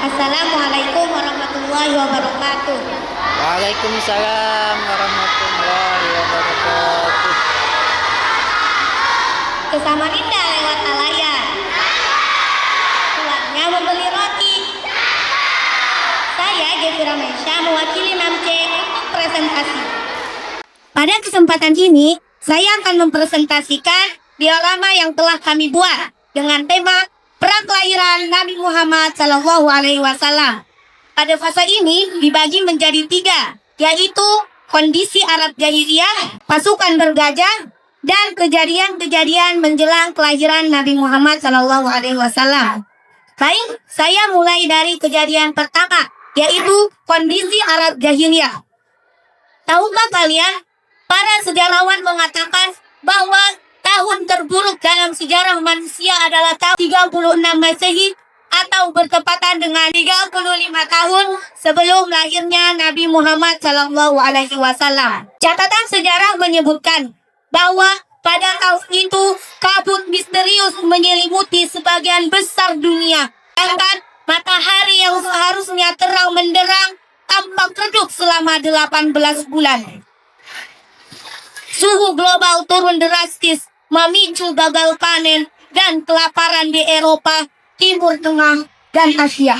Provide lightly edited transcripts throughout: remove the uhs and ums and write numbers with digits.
Assalamualaikum warahmatullahi wabarakatuh. Waalaikumsalam warahmatullahi wabarakatuh. Ke Samarinda lewat Alayan. Pulangnya membeli roti. Saya Jefira Mesya mewakili 6C untuk presentasi. Pada kesempatan ini, saya akan mempresentasikan diorama yang telah kami buat dengan tema Prakelahiran Nabi Muhammad SAW. Pada fase ini dibagi menjadi 3, yaitu kondisi Arab Jahiliyah, pasukan bergajah, dan kejadian-kejadian menjelang kelahiran Nabi Muhammad SAW. Baik, saya mulai dari kejadian pertama, yaitu kondisi Arab Jahiliyah. Tahukah kalian, para sejarawan mengatakan bahwa tahun terburuk dalam sejarah manusia adalah tahun 36 Masehi atau bertepatan dengan 35 tahun sebelum lahirnya Nabi Muhammad SAW. Catatan sejarah menyebutkan bahwa pada tahun itu kabut misterius menyelimuti sebagian besar dunia. Sedangkan matahari yang seharusnya terang menderang tampak redup selama 18 bulan. Suhu global turun drastis, memicu gagal panen dan kelaparan di Eropa, Timur Tengah, dan Asia.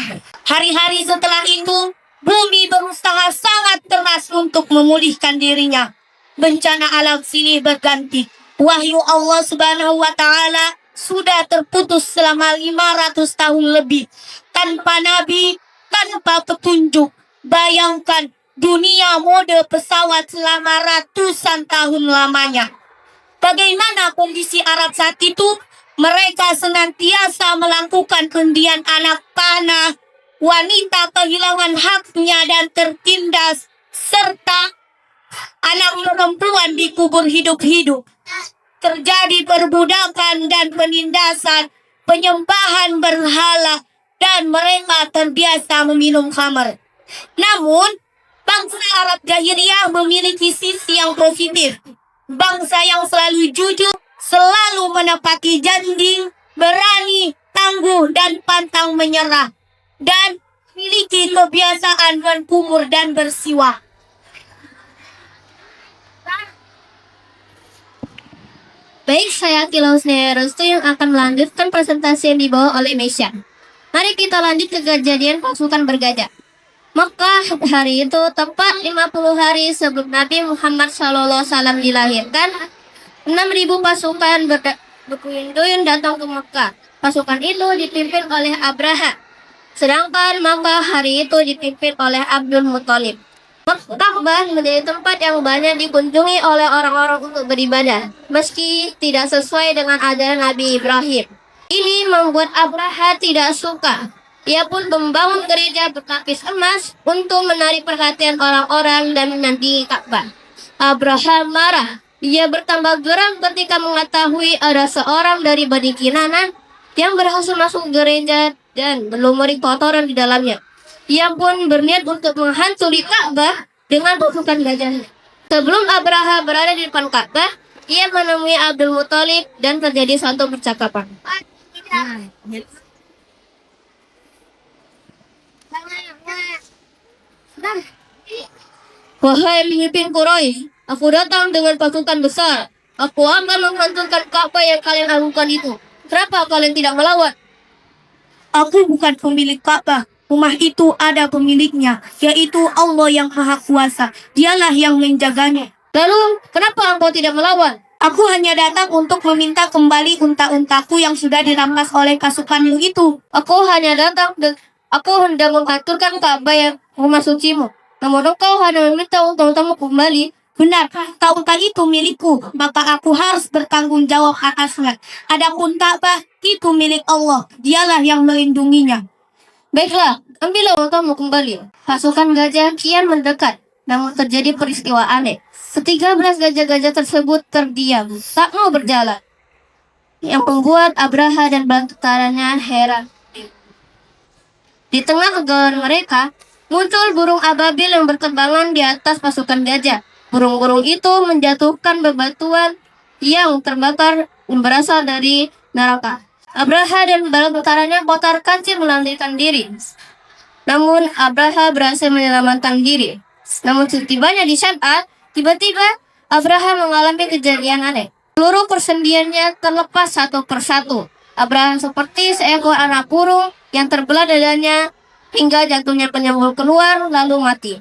Hari-hari setelah itu, bumi berusaha sangat keras untuk memulihkan dirinya. Bencana alam silih berganti. Wahyu Allah Subhanahu wa Ta'ala sudah terputus selama 500 tahun lebih. Tanpa nabi, tanpa petunjuk. Bayangkan dunia mode pesawat selama ratusan tahun lamanya. Bagaimana kondisi Arab saat itu? Mereka senantiasa melakukan undian anak panah, wanita kehilangan haknya dan tertindas, serta anak perempuan dikubur hidup-hidup. Terjadi perbudakan dan penindasan, penyembahan berhala, dan mereka terbiasa meminum khamar. Namun, bangsa Arab Jahiliyah memiliki sisi yang positif. Bangsa yang selalu jujur, selalu menepati janji, berani, tangguh, dan pantang menyerah. Dan memiliki kebiasaan berkumur dan bersiwak. Baik, saya Kilaus Nerestu yang akan melanjutkan presentasi yang dibawa oleh Mesya. Mari kita lanjut ke kejadian pasukan bergajah. Maka hari itu tepat 50 hari sebelum Nabi Muhammad SAW dilahirkan, 6.000 pasukan berduyun-duyun datang ke Mekah. Pasukan itu dipimpin oleh Abraha. Sedangkan Mekah hari itu dipimpin oleh Abdul Muthalib. Ka'bah menjadi tempat yang banyak dikunjungi oleh orang-orang untuk beribadah, meski tidak sesuai dengan ajaran Nabi Ibrahim. Ini membuat Abraha tidak suka. Ia pun membangun gereja berlapis emas untuk menarik perhatian orang-orang dan menandingi Ka'bah. Abraham marah. Ia bertambah geram ketika mengetahui ada seorang dari Bani Kinanah yang berhasil masuk gereja dan melumuri kotoran di dalamnya. Ia pun berniat untuk menghancuri Ka'bah dengan pasukan gajahnya. Sebelum Abraham berada di depan Ka'bah, ia menemui Abdul Muthalib dan terjadi suatu percakapan. Wahai pemimpin Quraisy, aku datang dengan pasukan besar. Aku akan menghancurkan Ka'bah yang kalian agukan itu. Kenapa kalian tidak melawan? Aku bukan pemilik Ka'bah. Rumah itu ada pemiliknya, yaitu Allah yang Maha Kuasa. Dialah yang menjaganya. Lalu, kenapa engkau tidak melawan? Aku hanya datang untuk meminta kembali unta-untaku yang sudah dirampas oleh pasukanmu itu. Aku hendak menghancurkan Ka'bah yang rumah sucimu. Namun engkau hanya meminta unta-untamu kembali. Benar, unta itu milikku, maka aku harus bertanggung jawab atasnya. Adapun Ka'bah itu milik Allah, dialah yang melindunginya. Baiklah, ambillah untamu kembali. Pasukan gajah kian mendekat, namun terjadi peristiwa aneh. 13 gajah-gajah tersebut terdiam, tak mau berjalan. Yang membuat Abraha dan bala tentaranya heran. Di tengah kegalauan mereka, muncul burung ababil yang berterbangan di atas pasukan gajah. Burung-burung itu menjatuhkan bebatuan yang terbakar yang berasal dari neraka. Abraha dan bala tentaranya kotar kacir melarikan diri. Namun Abraham berhasil menyelamatkan diri. Namun setibanya di Syam'at, tiba-tiba Abraham mengalami kejadian aneh. Seluruh persendiannya terlepas satu persatu. Abraham seperti seekor anak burung yang terbelah dadanya hingga jantungnya penyembul keluar lalu mati.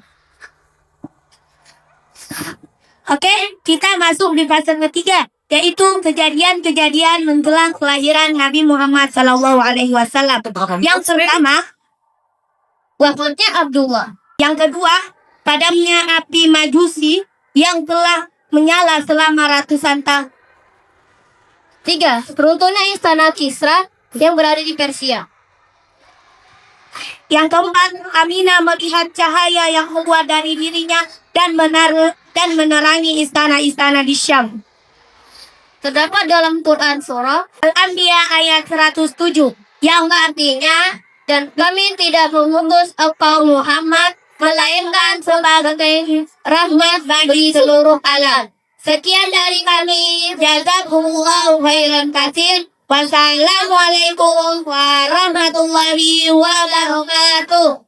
Oke, kita masuk di fase ketiga, yaitu kejadian-kejadian menjelang kelahiran Nabi Muhammad SAW. Yang pertama, wafatnya Abdullah. Yang kedua, padamnya api Majusi yang telah menyala selama ratusan tahun. 3. Runtuhnya istana Kisra yang berada di Persia. Yang keempat, Aminah melihat cahaya yang keluar dari dirinya dan menerangi istana-istana di Syam. Terdapat dalam Quran surah Al-Anbiya ayat 107 yang artinya, dan kami tidak mengutus engkau Muhammad melainkan sebagai rahmat bagi seluruh alam. Sekian dari kami, jazakumullahu khairan katsir. Wassalamualaikum warahmatullahi wabarakatuh.